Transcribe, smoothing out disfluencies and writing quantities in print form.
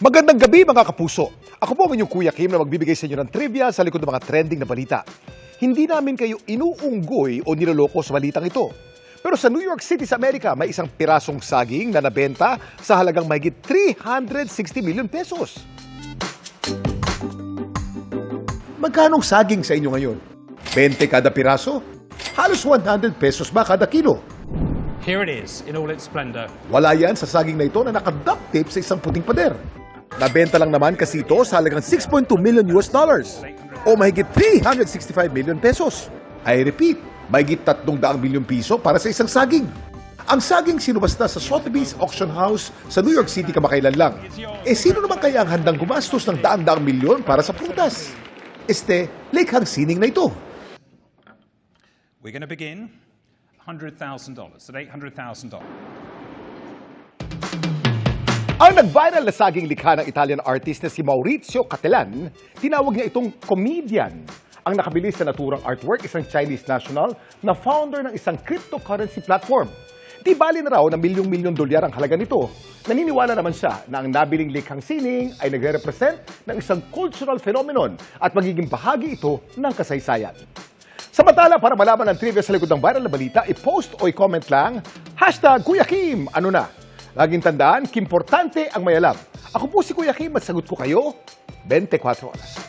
Magandang gabi mga kapuso. Ako po ang inyong Kuya Kim na magbibigay sa inyo ng trivia sa likod ng mga trending na balita. Hindi namin kayo inuunggoy o niloloko sa balitang ito. Pero sa New York City sa Amerika, may isang pirasong saging na nabenta sa halagang mahigit 360 million pesos. Magkanong saging sa inyo ngayon? 20 kada piraso? Halos 100 pesos ba kada kilo? Here it is, in all its splendor. Wala yan sa saging na ito na naka-duct tape sa isang puting pader. Nabenta lang naman kasi ito sa halagang 6.2 million US dollars o mahigit 365 million pesos. I repeat, mahigit 300 milyong piso para sa isang saging. Ang saging sinubasta sa Sotheby's Auction House sa New York City kamakailan lang. Sino naman kaya ang handang gumastos ng daang-daang milyon para sa prutas? Likhang sining na ito. We're going to begin $100,000 at $800,000. Ang nag-viral na saging likha ng Italian artist na si Maurizio Cattelan, tinawag niya itong comedian. Ang nakabili sa naturang artwork, isang Chinese national na founder ng isang cryptocurrency platform. Di bali na raw na milyong-milyong dolyar ang halaga nito. Naniniwala naman siya na ang nabiling likhang sining ay nagre-represent ng isang cultural phenomenon at magiging bahagi ito ng kasaysayan. Samantala, para malaman ang trivia sa likod ng viral na balita, i-post o i-comment lang, #Kuya Kim, ano na? Laging tandaan, kimportante ang may alam. Ako po si Kuya Kim at sagot ko kayo 24 oras.